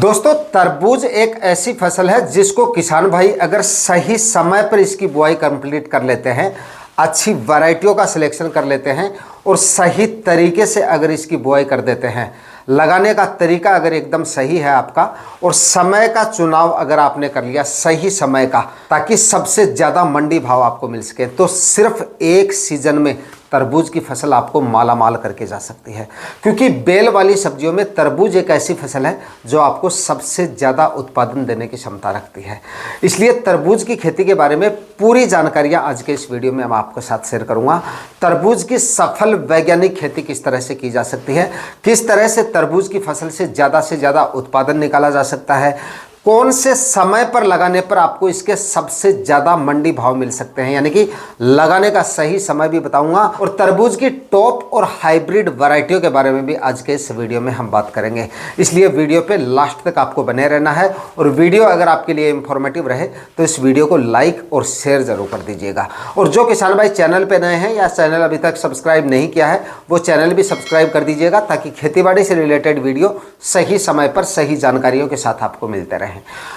दोस्तों, तरबूज एक ऐसी फसल है जिसको किसान भाई अगर सही समय पर इसकी बुआई कंप्लीट कर लेते हैं, अच्छी वैरायटियों का सिलेक्शन कर लेते हैं और सही तरीके से अगर इसकी बुआई कर देते हैं, लगाने का तरीका अगर एकदम सही है आपका और समय का चुनाव अगर आपने कर लिया सही समय का, ताकि सबसे ज़्यादा मंडी भाव आपको मिल सके, तो सिर्फ एक सीजन में तरबूज की फसल आपको माला माल करके जा सकती है। क्योंकि बेल वाली सब्जियों में तरबूज एक ऐसी फसल है जो आपको सबसे ज़्यादा उत्पादन देने की क्षमता रखती है। इसलिए तरबूज की खेती के बारे में पूरी जानकारियाँ आज के इस वीडियो में मैं आपके साथ शेयर करूँगा। तरबूज की सफल वैज्ञानिक खेती किस तरह से की जा सकती है, किस तरह से तरबूज की फसल से ज़्यादा उत्पादन निकाला जा सकता है, कौन से समय पर लगाने पर आपको इसके सबसे ज़्यादा मंडी भाव मिल सकते हैं, यानी कि लगाने का सही समय भी बताऊंगा। और तरबूज की टॉप और हाइब्रिड वैरायटियों के बारे में भी आज के इस वीडियो में हम बात करेंगे। इसलिए वीडियो पे लास्ट तक आपको बने रहना है और वीडियो अगर आपके लिए इंफॉर्मेटिव रहे तो इस वीडियो को लाइक और शेयर जरूर कर दीजिएगा। और जो किसान भाई चैनल पर नए हैं या चैनल अभी तक सब्सक्राइब नहीं किया है, वो चैनल भी सब्सक्राइब कर दीजिएगा ताकि खेतीबाड़ी से रिलेटेड वीडियो सही समय पर सही जानकारियों के साथ आपको मिलते रहे।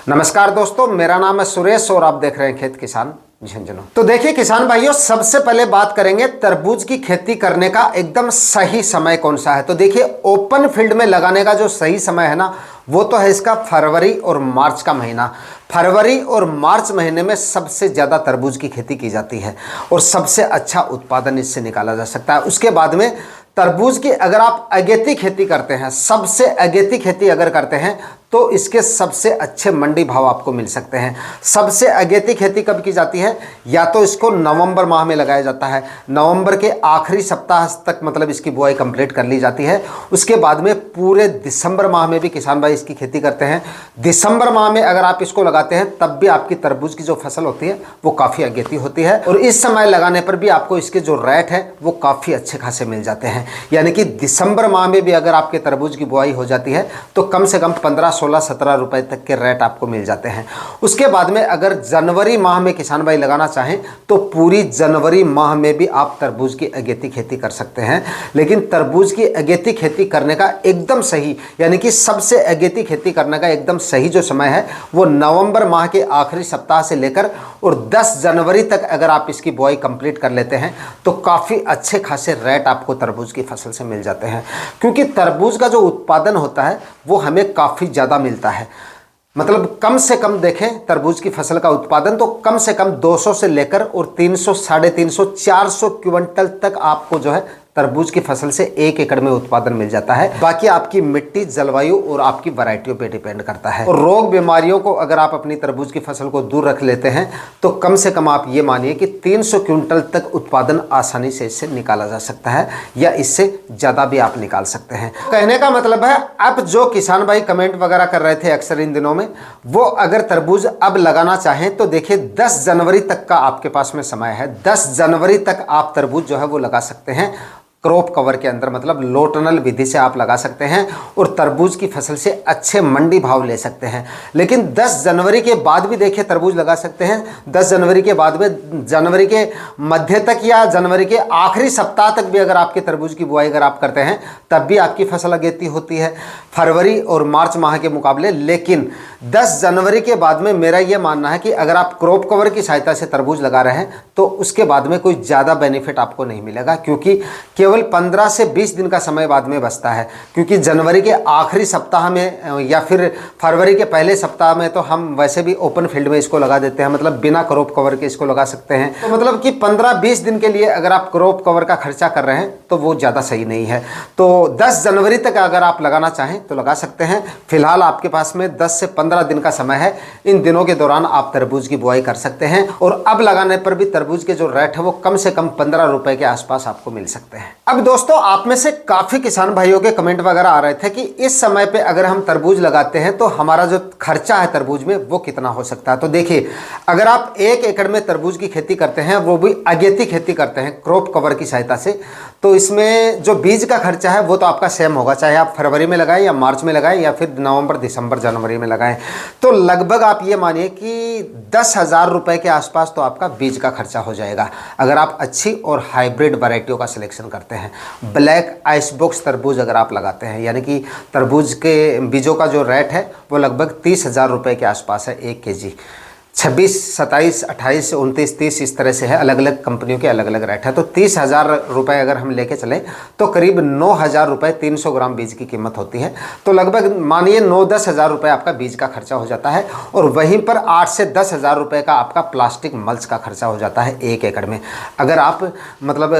नमस्कार दोस्तों, मेरा नाम है सुरेश और आप देख रहे हैं खेत किसान झुंझुनू। तो देखिए किसान भाइयों, सबसे पहले बात करेंगे तरबूज की खेती करने का एकदम सही समय कौन सा है। तो देखिए, ओपन फील्ड में लगाने का जो सही समय है ना, वो तो है इसका फरवरी और मार्च का महीना। फरवरी और मार्च महीने में सबसे ज़्यादा तरबूज की खेती की जाती है और सबसे अच्छा उत्पादन इससे निकाला जा सकता है। उसके बाद में तरबूज की अगर आप अगेती खेती करते हैं, सबसे अगेती खेती अगर करते हैं तो इसके सबसे अच्छे मंडी भाव आपको मिल सकते हैं। सबसे अगेती खेती कब की जाती है? या तो इसको नवंबर माह में लगाया जाता है, नवंबर के आखिरी सप्ताह तक मतलब इसकी बुआई कंप्लीट कर ली जाती है। उसके बाद में पूरे दिसंबर माह में भी किसान भाई इसकी खेती करते हैं। दिसंबर माह में अगर आप इसको लगाते हैं तब भी आपकी तरबूज की जो फसल होती है वो काफ़ी अगेती होती है और इस समय लगाने पर भी आपको इसके जो रेट है वो काफ़ी अच्छे खासे मिल जाते हैं। यानी कि दिसंबर माह में भी अगर आपके तरबूज की बुआई हो जाती है तो कम से कम 15, 16, 17 रुपए तक के रेट आपको मिल जाते हैं। उसके बाद में अगर जनवरी माह में किसान भाई लगाना चाहें तो पूरी जनवरी माह में भी आप तरबूज की अगेती खेती कर सकते हैं। लेकिन तरबूज की अगेती खेती करने का एकदम सही, यानी कि सबसे अगेती खेती करने का एकदम सही जो समय है वो नवंबर माह के आखिरी सप्ताह से लेकर और 10 जनवरी तक अगर आप इसकी बुआई कंप्लीट कर लेते हैं तो काफ़ी अच्छे खासे रेट आपको तरबूज की फसल से मिल जाते हैं। क्योंकि तरबूज का जो उत्पादन होता है वो हमें काफ़ी ज़्यादा मिलता है। मतलब कम से कम देखें तरबूज की फसल का उत्पादन तो कम से कम 200 से लेकर और 300, 350, 400 क्विंटल तक आपको जो है तरबूज की फसल से 1 एकड़ में उत्पादन मिल जाता है। बाकी आपकी मिट्टी, जलवायु और आपकी वैरायटियों पे डिपेंड करता है। और रोग बीमारियों को अगर आप अपनी तरबूज की फसल को दूर रख लेते हैं तो कम से कम आप ये मानिए कि 300 क्विंटल तक उत्पादन आसानी से इससे निकाला जा सकता है या इससे ज़्यादा भी आप निकाल सकते हैं। कहने का मतलब है, अब जो किसान भाई कमेंट वगैरह कर रहे थे अक्सर इन दिनों में, वो अगर तरबूज अब लगाना चाहें तो देखिए 10 जनवरी तक का आपके पास में समय है। 10 जनवरी तक आप तरबूज जो है वो लगा सकते हैं क्रॉप कवर के अंदर, मतलब लो टनल विधि से आप लगा सकते हैं और तरबूज की फसल से अच्छे मंडी भाव ले सकते हैं। लेकिन 10 जनवरी के बाद भी देखिए तरबूज लगा सकते हैं। 10 जनवरी के बाद में जनवरी के मध्य तक या जनवरी के आखिरी सप्ताह तक भी अगर आपके तरबूज की बुआई अगर आप करते हैं तब भी आपकी फसल अगेती होती है फरवरी और मार्च माह के मुकाबले। लेकिन 10 जनवरी के बाद में मेरा ये मानना है कि अगर आप क्रॉप कवर की सहायता से तरबूज लगा रहे हैं तो उसके बाद में कोई ज़्यादा बेनिफिट आपको नहीं मिलेगा, क्योंकि केवल 15 से 20 दिन का समय बाद में बचता है। क्योंकि जनवरी के आखिरी सप्ताह में या फिर फरवरी के पहले सप्ताह में तो हम वैसे भी ओपन फील्ड में इसको लगा देते हैं, मतलब बिना क्रॉप कवर के इसको लगा सकते हैं। तो मतलब कि 15-20 दिन के लिए अगर आप क्रॉप कवर का खर्चा कर रहे हैं तो वो ज़्यादा सही नहीं है। तो 10 जनवरी तक अगर आप लगाना चाहें तो लगा सकते हैं। फिलहाल आपके पास में 10 से 15 दिन का समय है। इन दिनों के दौरान आप तरबूज की बुआई कर सकते हैं और अब लगाने पर भी तरबूज के जो रेट है वो कम से कम 15 रुपए के आसपास आपको मिल सकते हैं। अब दोस्तों, आप में से काफ़ी किसान भाइयों के कमेंट वगैरह आ रहे थे कि इस समय पे अगर हम तरबूज लगाते हैं तो हमारा जो खर्चा है तरबूज में वो कितना हो सकता है। तो देखिए, अगर आप 1 एकड़ में तरबूज की खेती करते हैं, वो भी अगेती खेती करते हैं क्रॉप कवर की सहायता से, तो इसमें जो बीज का खर्चा है वो तो आपका सेम होगा, चाहे आप फरवरी में लगाएं या मार्च में लगाएं या फिर नवंबर, दिसंबर, जनवरी में लगाएं। तो लगभग आप ये मानिए कि 10,000 रुपये के आसपास तो आपका बीज का खर्चा हो जाएगा अगर आप अच्छी और हाइब्रिड वैरायटियों का सिलेक्शन करते हैं। लगाते हैं। ब्लैक आइस बॉक्स तरबूज अगर आप लगाते हैं, यानी कि तरबूज के बीजों का जो रेट है वो लगभग 30,000 रुपये के आसपास है 1 kg। 26, 27, 28, 29, 30 इस तरह से है, अलग अलग कंपनियों के अलग अलग रेट है। तो 30,000 रुपये अगर हम लेके चलें तो करीब 9,000 रुपये 300 ग्राम बीज की कीमत होती है। तो लगभग मानिए 9-10 हज़ार रुपये आपका बीज का खर्चा हो जाता है और वहीं पर 8 से 10 हज़ार रुपये का आपका प्लास्टिक मल्च का खर्चा हो जाता है 1 एकड़ में। अगर आप मतलब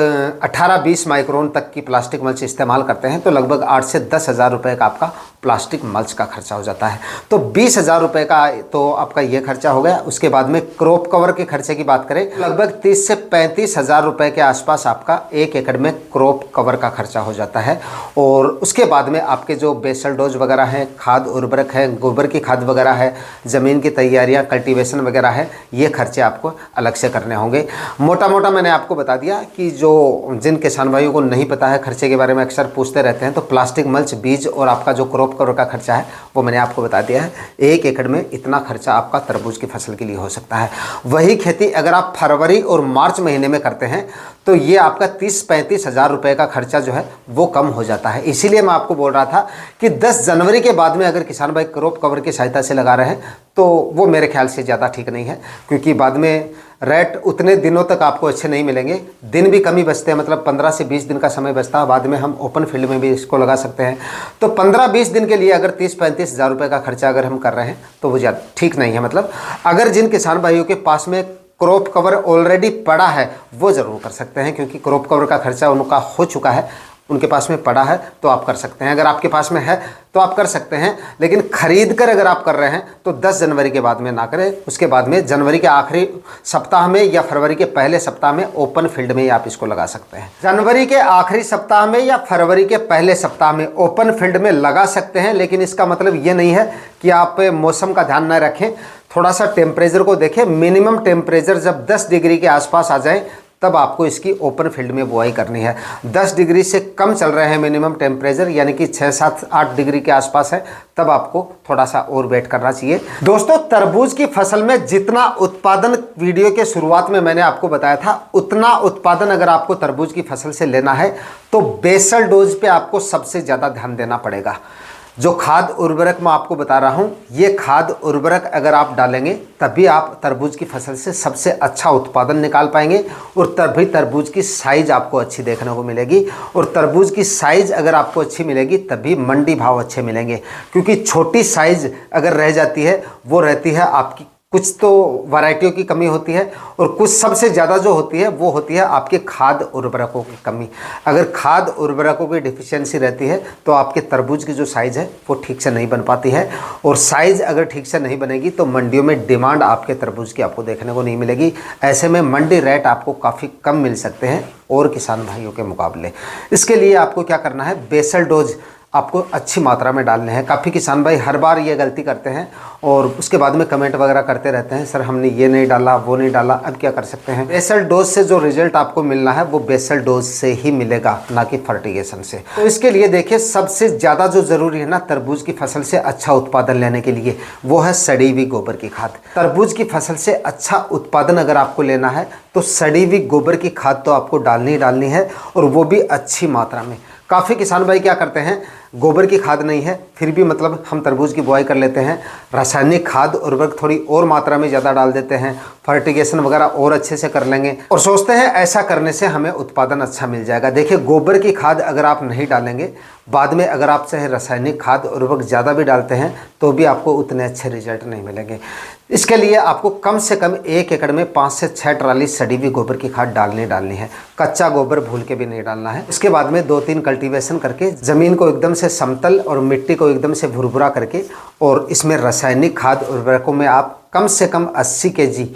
18-20 माइक्रोन तक की प्लास्टिक मल्च इस्तेमाल करते हैं तो लगभग 8 से 10 हज़ार रुपये का आपका प्लास्टिक मल्च का खर्चा हो जाता है। तो 20,000 रुपये का तो आपका ये खर्चा हो गया। उसके बाद में क्रॉप कवर के खर्चे की बात करें, लगभग 30 से 35 हज़ार रुपये के आसपास आपका 1 एकड़ में क्रॉप कवर का खर्चा हो जाता है। और उसके बाद में आपके जो बेसल डोज वगैरह हैं, खाद उर्वरक है, गोबर की खाद वगैरह है, ज़मीन की तैयारियां, कल्टीवेशन वगैरह है, ये खर्चे आपको अलग से करने होंगे। मोटा मोटा मैंने आपको बता दिया कि जो जिन किसान भाइयों को नहीं पता है खर्चे के बारे में, अक्सर पूछते रहते हैं, तो प्लास्टिक मल्च, बीज और आपका जो क्रॉप कवर का खर्चा है वो मैंने आपको बता दिया है। 1 एकड़ में इतना खर्चा आपका तरबूज की फसल के लिए हो सकता है। वही खेती अगर आप फरवरी और मार्च महीने में करते हैं तो ये आपका 30-35 हज़ार रुपये का खर्चा जो है वो कम हो जाता है। इसीलिए मैं आपको बोल रहा था कि 10 जनवरी के बाद में अगर किसान भाई क्रॉप कवर की सहायता से लगा रहे हैं तो वो मेरे ख्याल से ज़्यादा ठीक नहीं है, क्योंकि बाद में रेट उतने दिनों तक आपको अच्छे नहीं मिलेंगे। दिन भी कम ही बचते हैं, मतलब 15 से 20 दिन का समय बचता है। बाद में हम ओपन फील्ड में भी इसको लगा सकते हैं। तो 15-20 दिन के लिए अगर 30-35 हज़ार रुपये का खर्चा अगर हम कर रहे हैं तो वो ज़्यादा ठीक नहीं है। मतलब अगर जिन किसान भाइयों के पास में क्रॉप कवर ऑलरेडी पड़ा है वो ज़रूर कर सकते हैं, क्योंकि क्रॉप कवर का खर्चा उनका हो चुका है, उनके पास में पड़ा है तो आप कर सकते हैं। अगर आपके पास में है तो आप कर सकते हैं, लेकिन खरीद कर अगर आप कर रहे हैं तो 10 जनवरी के बाद में ना करें। उसके बाद में जनवरी के आखिरी सप्ताह में या फरवरी के पहले सप्ताह में ओपन फील्ड में आप इसको लगा सकते हैं। जनवरी के आखिरी सप्ताह में या फरवरी के पहले सप्ताह में ओपन फील्ड में लगा सकते हैं, लेकिन इसका मतलब ये नहीं है कि आप मौसम का ध्यान न रखें। थोड़ा सा टेम्परेचर को देखें, मिनिमम टेम्परेचर जब 10 डिग्री के आसपास आ जाए तब आपको इसकी ओपन फील्ड में बुआई करनी है। 10 डिग्री से कम चल रहे हैं मिनिमम टेम्परेचर, यानी कि 6, 7, 8 डिग्री के आसपास है, तब आपको थोड़ा सा और वेट करना चाहिए। दोस्तों, तरबूज की फसल में जितना उत्पादन वीडियो के शुरुआत में मैंने आपको बताया था, उतना उत्पादन अगर आपको तरबूज की फसल से लेना है तो बेसल डोज पे आपको सबसे ज़्यादा ध्यान देना पड़ेगा। जो खाद उर्वरक मैं आपको बता रहा हूँ, ये खाद उर्वरक अगर आप डालेंगे तभी आप तरबूज की फसल से सबसे अच्छा उत्पादन निकाल पाएंगे और तभी तरबूज की साइज़ आपको अच्छी देखने को मिलेगी। और तरबूज की साइज़ अगर आपको अच्छी मिलेगी तभी मंडी भाव अच्छे मिलेंगे, क्योंकि छोटी साइज़ अगर रह जाती है वो रहती है आपकी, कुछ तो वैरायटियों की कमी होती है और कुछ सबसे ज़्यादा जो होती है वो होती है आपके खाद उर्वरकों की कमी। अगर खाद उर्वरकों की डिफिशियंसी रहती है तो आपके तरबूज की जो साइज़ है वो ठीक से नहीं बन पाती है, और साइज़ अगर ठीक से नहीं बनेगी तो मंडियों में डिमांड आपके तरबूज की आपको देखने को नहीं मिलेगी। ऐसे में मंडी रेट आपको काफ़ी कम मिल सकते हैं और किसान भाइयों के मुकाबले। इसके लिए आपको क्या करना है, बेसल डोज आपको अच्छी मात्रा में डालने हैं। काफ़ी किसान भाई हर बार ये गलती करते हैं और उसके बाद में कमेंट वगैरह करते रहते हैं, सर हमने ये नहीं डाला, वो नहीं डाला। अब क्या कर सकते हैं, बेसल डोज से जो रिजल्ट आपको मिलना है वो बेसल डोज से ही मिलेगा, ना कि फर्टिगेशन से। तो इसके लिए देखिए, सबसे ज़्यादा जो ज़रूरी है ना तरबूज की फसल से अच्छा उत्पादन लेने के लिए, वो है सड़ी हुई गोबर की खाद। तरबूज की फसल से अच्छा उत्पादन अगर आपको लेना है तो सड़ी हुई गोबर की खाद तो आपको डालनी ही डालनी है, और वो भी अच्छी मात्रा में। काफ़ी किसान भाई क्या करते हैं, गोबर की खाद नहीं है फिर भी मतलब हम तरबूज की बुआई कर लेते हैं, रासायनिक खाद उर्वरक थोड़ी और मात्रा में ज़्यादा डाल देते हैं, फर्टिगेशन वगैरह और अच्छे से कर लेंगे और सोचते हैं ऐसा करने से हमें उत्पादन अच्छा मिल जाएगा। देखिए, गोबर की खाद अगर आप नहीं डालेंगे, बाद में अगर आप चाहे रासायनिक खाद उर्वरक ज़्यादा भी डालते हैं तो भी आपको उतने अच्छे रिजल्ट नहीं मिलेंगे। इसके लिए आपको कम से कम 1 एकड़ में 5 से 6 ट्राली सड़ी हुई गोबर की खाद डालनी है। कच्चा गोबर भूल के भी नहीं डालना है। उसके बाद में 2-3 कल्टीवेशन करके ज़मीन को एकदम से समतल और मिट्टी को एकदम से भुरभुरा करके, और इसमें रासायनिक खाद उर्वरकों में आप कम से कम 80 kg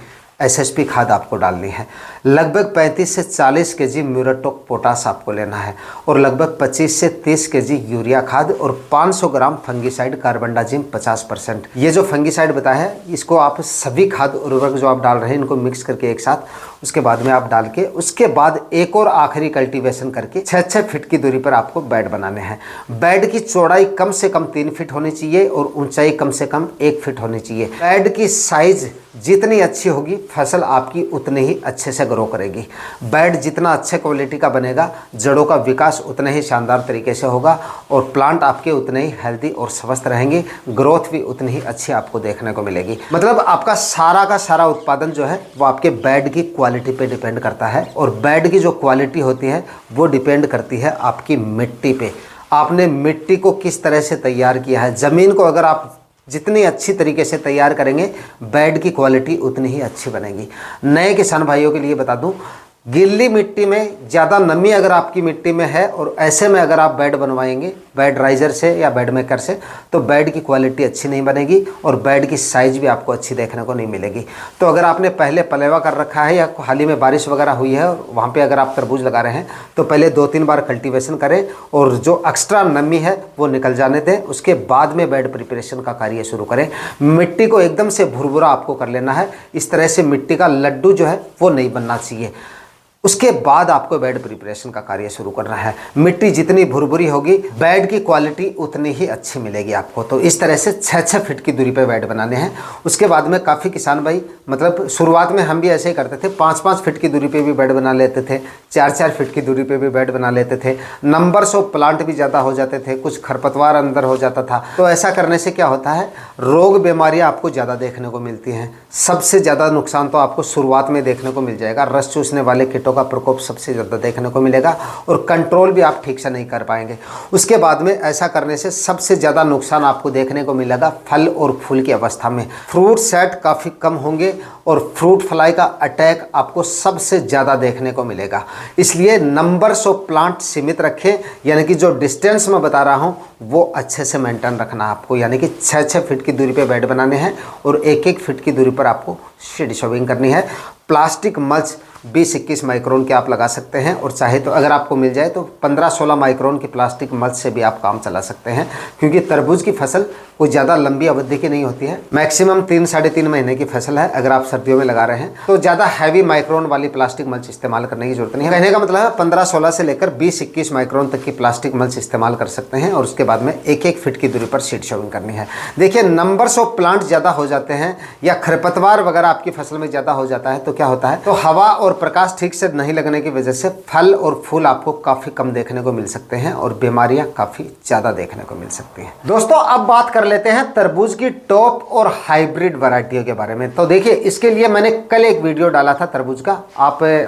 एसएसपी खाद आपको डालनी है, लगभग 35 से 40 kg म्यूरेटॉक पोटास आपको लेना है, और लगभग 25 से 30 kg यूरिया खाद, और 500 ग्राम फंगीसाइड कार्बनडाजिम 50%। ये जो फंगीसाइड बताया है इसको आप सभी खाद उर्वरक जो आप डाल रहे हैं इनको मिक्स करके एक साथ, उसके बाद में आप डाल के, उसके बाद एक और आखिरी कल्टीवेशन करके 6-6 फीट की दूरी पर आपको बेड बनाने हैं। बेड की चौड़ाई कम से कम 3 फीट होनी चाहिए और ऊंचाई कम से कम 1 फीट होनी चाहिए। बेड की साइज जितनी अच्छी होगी फसल आपकी उतनी ही अच्छे से ग्रो करेगी। बेड जितना अच्छे क्वालिटी का बनेगा, जड़ों का विकास उतने ही शानदार तरीके से होगा और प्लांट आपके उतने ही हेल्दी और स्वस्थ रहेंगे, ग्रोथ भी उतनी ही अच्छी आपको देखने को मिलेगी। मतलब आपका सारा का सारा उत्पादन जो है वो आपके बेड की क्वालिटी पे डिपेंड करता है और बेड की जो क्वालिटी होती है वो डिपेंड करती है आपकी मिट्टी पे। आपने मिट्टी को किस तरह से तैयार किया है। ज़मीन को अगर आप जितनी अच्छी तरीके से तैयार करेंगे, बेड की क्वालिटी उतनी ही अच्छी बनेगी। नए किसान भाइयों के लिए बता दूं, गीली मिट्टी में ज़्यादा नमी अगर आपकी मिट्टी में है और ऐसे में अगर आप बेड बनवाएंगे बेड राइजर से या बेड मेकर से, तो बेड की क्वालिटी अच्छी नहीं बनेगी और बेड की साइज़ भी आपको अच्छी देखने को नहीं मिलेगी। तो अगर आपने पहले पलेवा कर रखा है या हाल ही में बारिश वगैरह हुई है और वहाँ पे अगर आप तरबूज लगा रहे हैं, तो पहले 2-3 बार कल्टीवेशन करें और जो एक्स्ट्रा नमी है वो निकल जाने दें। उसके बाद में बेड प्रिपरेशन का कार्य शुरू करें। मिट्टी को एकदम से भुरभुरा आपको कर लेना है। इस तरह से मिट्टी का लड्डू जो है वो नहीं बनना चाहिए। उसके बाद आपको बेड प्रिपरेशन का कार्य शुरू करना है। मिट्टी जितनी भुरभुरी होगी, बेड की क्वालिटी उतनी ही अच्छी मिलेगी आपको। तो इस तरह से 6-6 फीट की दूरी पे बेड बनाने हैं। उसके बाद में काफ़ी किसान भाई, मतलब शुरुआत में हम भी ऐसे ही करते थे, 5-5 फीट की दूरी पे भी बेड बना लेते थे, 4-4 फीट की दूरी पे भी बेड बना लेते थे। नंबर्स ऑफ प्लांट भी ज़्यादा हो जाते थे, कुछ खरपतवार अंदर हो जाता था। तो ऐसा करने से क्या होता है, रोग बीमारियाँ आपको ज़्यादा देखने को मिलती हैं। सबसे ज़्यादा नुकसान तो आपको शुरुआत में देखने को मिल जाएगा। रस चूसने वाले कीटों का प्रकोप सबसे ज़्यादा देखने को मिलेगा और कंट्रोल भी आप ठीक से नहीं कर पाएंगे। उसके बाद में ऐसा करने से सबसे ज़्यादा नुकसान आपको देखने को मिलेगा फल और फूल की अवस्था में। फ्रूट सेट काफ़ी कम होंगे और फ्रूट फ्लाई का अटैक आपको सबसे ज़्यादा देखने को मिलेगा। इसलिए नंबर्स ऑफ प्लांट सीमित रखें, यानी कि जो डिस्टेंस मैं बता रहा हूँ वो अच्छे से मेंटेन रखना है आपको। यानी कि 6-6 फीट की दूरी पे बेड बनाने हैं और 1-1 फीट की दूरी पर आपको सीड शोविंग करनी है। प्लास्टिक मल्च 20-21 माइक्रोन के आप लगा सकते हैं और चाहे तो अगर आपको मिल जाए तो 15-16 माइक्रोन की प्लास्टिक मल्च से भी आप काम चला सकते हैं, क्योंकि तरबूज की फसल कोई ज़्यादा लंबी अवधि की नहीं होती है। मैक्सिमम 3-3.5 महीने की फसल है। अगर आप सर्दियों में लगा रहे हैं तो ज़्यादा हैवी माइक्रोन वाली प्लास्टिक मल्च इस्तेमाल करने की जरूरत नहीं है। कहने का मतलब है 15-16 से लेकर 20-21 माइक्रोन तक की प्लास्टिक मल्च इस्तेमाल कर सकते हैं और उसके बाद में 1-1 फीट की दूरी पर सीड शोविंग करनी है। देखिए, नंबर्स ऑफ प्लांट ज़्यादा हो जाते हैं या खरपतवार वगैरह आपकी फसल में ज़्यादा हो जाता है तो क्या होता है, तो हवा और प्रकाश ठीक से नहीं लगने की वजह से फल और फूल आपको काफ़ी कम देखने को मिल सकते हैं और बीमारियां काफ़ी ज़्यादा देखने को मिल सकती हैं। दोस्तों, अब बात कर लेते हैं तरबूज की टॉप और हाइब्रिड वैरायटियों के बारे में। तो देखिए, इसके लिए मैंने कल एक वीडियो डाला था तरबूज का,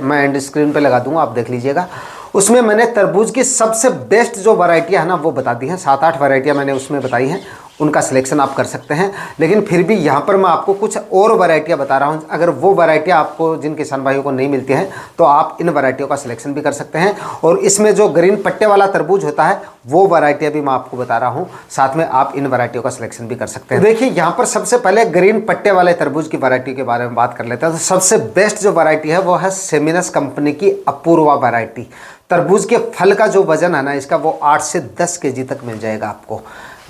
मैं एंड स्क्रीन पे लगा दूंगा, आप देख लीजिएगा। उसमें मैंने तरबूज की सबसे बेस्ट जो वैरायटियाँ है ना वो बता दी हैं। 7-8 वैरायटियाँ मैंने उसमें बताई हैं, उनका सिलेक्शन आप कर सकते हैं। लेकिन फिर भी यहाँ पर मैं आपको कुछ और वैरायटियाँ बता रहा हूँ। अगर वो वैरायटियाँ आपको जिन किसान भाइयों को नहीं मिलती हैं तो आप इन वैरायटियों का सिलेक्शन भी कर सकते हैं। और इसमें जो ग्रीन पट्टे वाला तरबूज होता है वो वैरायटियाँ भी मैं आपको बता रहा हूँ, साथ में आप इन वैरायटियों का सिलेक्शन भी कर सकते हैं। देखिए, यहाँ पर सबसे पहले ग्रीन पट्टे वाले तरबूज की वैरायटी के बारे में बात कर लेते हैं। तो सबसे बेस्ट जो वैरायटी है वो है सेमिनस कंपनी की अपूर्वा वैरायटी। तरबूज के फल का जो वजन है ना इसका, वो 8 से 10 केजी तक मिल जाएगा आपको।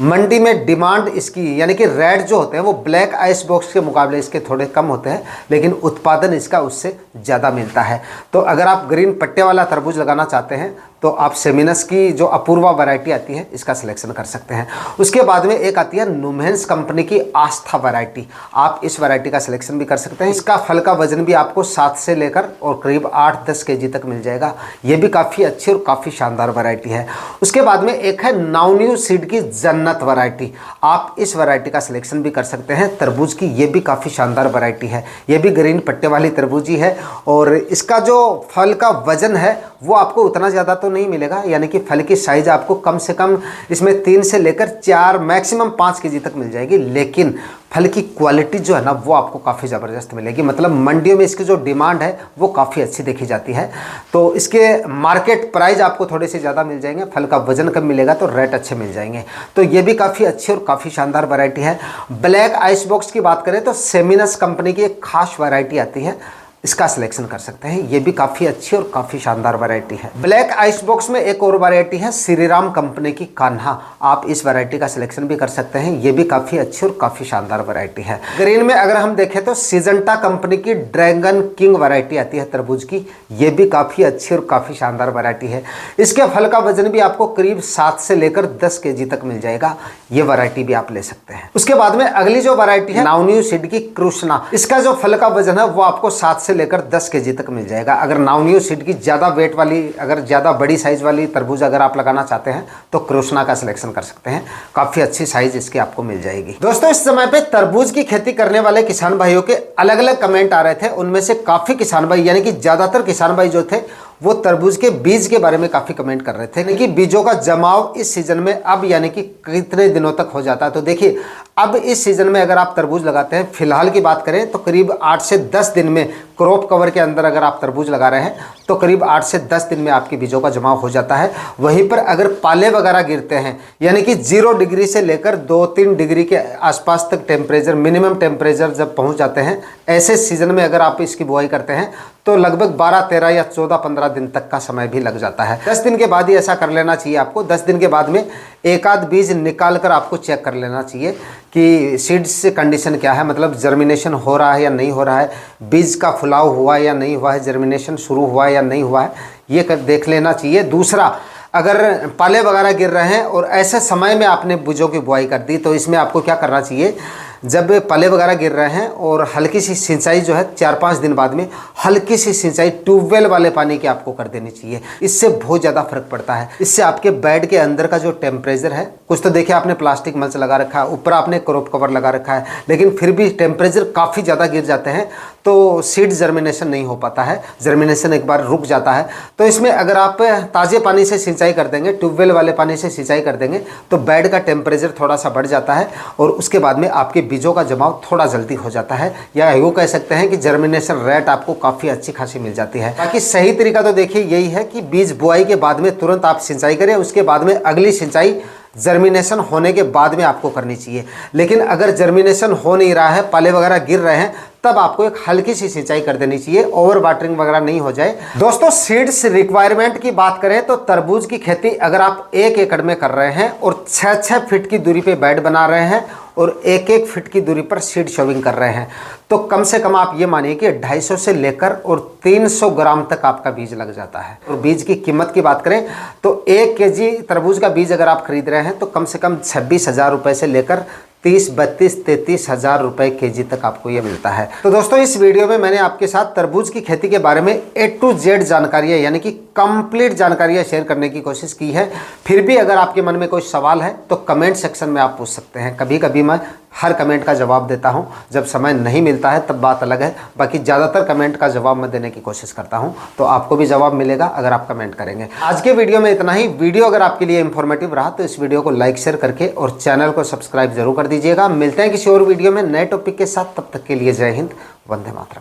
मंडी में डिमांड इसकी, यानी कि रेड जो होते हैं वो ब्लैक आइस बॉक्स के मुकाबले इसके थोड़े कम होते हैं, लेकिन उत्पादन इसका उससे ज़्यादा मिलता है। तो अगर आप ग्रीन पट्टे वाला तरबूज लगाना चाहते हैं तो आप सेमिनस की जो अपूर्वा वैरायटी आती है इसका सिलेक्शन कर सकते हैं। उसके बाद में एक आती है नुमेंस कंपनी की आस्था वैरायटी। आप इस वैरायटी का सिलेक्शन भी कर सकते हैं। इसका फल का वजन भी आपको 7 से लेकर और करीब 8-10 केजी तक मिल जाएगा। ये भी काफ़ी अच्छी और काफ़ी शानदार वैरायटी है। उसके बाद में एक है नाउन्यू सीड की जन्नत वैरायटी। आप इस वैरायटी का सिलेक्शन भी कर सकते हैं तरबूज की। ये भी काफ़ी शानदार वैरायटी है। ये भी ग्रीन पट्टे वाली तरबूजी है और इसका जो फल का वजन है वो आपको उतना ज़्यादा तो नहीं मिलेगा, यानी कि फल की साइज़ आपको कम से कम इसमें 3 से लेकर 4 मैक्सिमम 5 केजी तक मिल जाएगी। लेकिन फल की क्वालिटी जो है ना वो आपको काफ़ी ज़बरदस्त मिलेगी। मतलब मंडियों में इसकी जो डिमांड है वो काफ़ी अच्छी देखी जाती है। तो इसके मार्केट प्राइस आपको थोड़े से ज़्यादा मिल जाएंगे, फल का वजन कम मिलेगा तो रेट अच्छे मिल जाएंगे। तो ये भी काफ़ी अच्छी और काफ़ी शानदार वैरायटी है। ब्लैक आइस बॉक्स की बात करें तो सेमिनस कंपनी की एक खास वैरायटी आती है इसका सिलेक्शन कर सकते हैं। ये भी काफ़ी अच्छी और काफ़ी शानदार वैरायटी है। ब्लैक आइस बॉक्स में एक और वैरायटी है श्री राम कंपनी की कान्हा, आप इस वैरायटी का सिलेक्शन भी कर सकते हैं। ये भी काफ़ी अच्छी और काफ़ी शानदार वैरायटी है। ग्रीन में अगर हम देखें तो सिजेंटा कंपनी की ड्रैगन किंग वैरायटी आती है तरबूज की, ये भी काफ़ी अच्छी और काफ़ी शानदार वैरायटी है। इसके फल का वजन भी आपको करीब 7 से लेकर 10 kg तक मिल जाएगा। ये वैरायटी भी आप ले सकते हैं। उसके बाद में अगली जो वैरायटी है नावन्यू सीड की कृष्णा, इसका जो फल का वजन है वो आपको 7 से लेकर 10 kg तक मिल जाएगा। अगर नावन्यू सीड की ज़्यादा वेट वाली, अगर ज़्यादा बड़ी साइज वाली तरबूज अगर आप लगाना चाहते हैं तो कृष्णा का सिलेक्शन कर सकते हैं। काफ़ी अच्छी साइज इसकी आपको मिल जाएगी। दोस्तों इस समय पे तरबूज की खेती करने वाले किसान भाइयों के अलग अलग कमेंट आ रहे थे। उनमें से काफ़ी किसान भाई यानी कि ज़्यादातर किसान भाई जो थे वो तरबूज के बीज के बारे में काफ़ी कमेंट कर रहे थे, यानी कि बीजों का जमाव इस सीजन में अब यानी कि कितने दिनों तक हो जाता है। तो देखिए अब इस सीजन में अगर आप तरबूज लगाते हैं, फिलहाल की बात करें तो करीब 8 से 10 दिन में क्रॉप कवर के अंदर अगर आप तरबूज लगा रहे हैं तो करीब 8 से 10 दिन में आपके बीजों का जमाव हो जाता है। वहीं पर अगर पाले वगैरह गिरते हैं यानी कि 0 डिग्री से लेकर 2-3 डिग्री के आसपास तक टेम्परेचर, मिनिमम टेम्परेचर जब पहुंच जाते हैं, ऐसे सीजन में अगर आप इसकी बुआई करते हैं तो लगभग 12-13 या 14-15 दिन तक का समय भी लग जाता है। 10 दिन के बाद ही ऐसा कर लेना चाहिए आपको। 10 दिन के बाद में एक आध बीज निकाल कर आपको चेक कर लेना चाहिए कि सीड्स कंडीशन क्या है, मतलब जर्मिनेशन हो रहा है या नहीं हो रहा है, बीज का फुलाव हुआ या नहीं हुआ है, जर्मिनेशन शुरू हुआ या नहीं हुआ है, ये देख लेना चाहिए। दूसरा, अगर पाले वगैरह गिर रहे हैं और ऐसे समय में आपने बीजों की बुआई कर दी तो इसमें आपको क्या करना चाहिए, जब पाले वगैरह गिर रहे हैं और हल्की सी सिंचाई जो है 4-5 दिन बाद में हल्की सी सिंचाई ट्यूबवेल वाले पानी की आपको कर देनी चाहिए। इससे बहुत ज़्यादा फर्क पड़ता है। इससे आपके बेड के अंदर का जो टेम्परेचर है, कुछ तो देखिए आपने प्लास्टिक मल्च लगा रखा है, ऊपर आपने क्रॉप कवर लगा रखा है, लेकिन फिर भी टेम्परेचर काफ़ी ज़्यादा गिर जाते हैं तो सीड जर्मिनेशन नहीं हो पाता है, जर्मिनेशन एक बार रुक जाता है। तो इसमें अगर आप ताज़े पानी से सिंचाई कर देंगे, ट्यूबवेल वाले पानी से सिंचाई कर देंगे तो बेड का टेम्परेचर थोड़ा सा बढ़ जाता है और उसके बाद में आपके बीजों का जमाव थोड़ा जल्दी हो जाता है, या यूँ कह सकते हैं कि जर्मिनेशन रेट आपको काफ़ी अच्छी खासी मिल जाती है। बाकी सही तरीका तो देखिए यही है कि बीज बुआई के बाद में तुरंत आप सिंचाई करें, उसके बाद में अगली सिंचाई जर्मिनेशन होने के बाद में आपको करनी चाहिए। लेकिन अगर जर्मिनेशन हो नहीं रहा है, पाले वगैरह गिर रहे हैं, तब आपको एक हल्की सी सिंचाई कर देनी चाहिए, ओवर वाटरिंग वगैरह नहीं हो जाए। दोस्तों सीड्स रिक्वायरमेंट की बात करें तो तरबूज की खेती अगर आप 1 एकड़ में कर रहे हैं और 6-6 फीट की दूरी पे बेड बना रहे हैं और 1-1 फीट की दूरी पर सीड शोविंग कर रहे हैं तो कम से कम आप ये मानिए कि 250 से लेकर और 300 ग्राम तक आपका बीज लग जाता है। और बीज की कीमत की बात करें तो 1 kg तरबूज का बीज अगर आप खरीद रहे हैं तो कम से कम 26,000 रुपये से लेकर 30-32-33 हज़ार रुपये kg तक आपको ये मिलता है। तो दोस्तों इस वीडियो में मैंने आपके साथ तरबूज की खेती के बारे में A to Z जानकारियाँ यानी कि कंप्लीट जानकारियाँ शेयर करने की कोशिश की है। फिर भी अगर आपके मन में कोई सवाल है तो कमेंट सेक्शन में आप पूछ सकते हैं। कभी कभी मैं हर कमेंट का जवाब देता हूं, जब समय नहीं मिलता है तब बात अलग है। बाकी ज़्यादातर कमेंट का जवाब मैं देने की कोशिश करता हूं, तो आपको भी जवाब मिलेगा अगर आप कमेंट करेंगे। आज के वीडियो में इतना ही। वीडियो अगर आपके लिए इंफॉर्मेटिव रहा तो इस वीडियो को लाइक शेयर करके और चैनल को सब्सक्राइब जरूर कर दीजिएगा। मिलते हैं किसी और वीडियो में नए टॉपिक के साथ, तब तक के लिए जय हिंद, वंदे मातरम।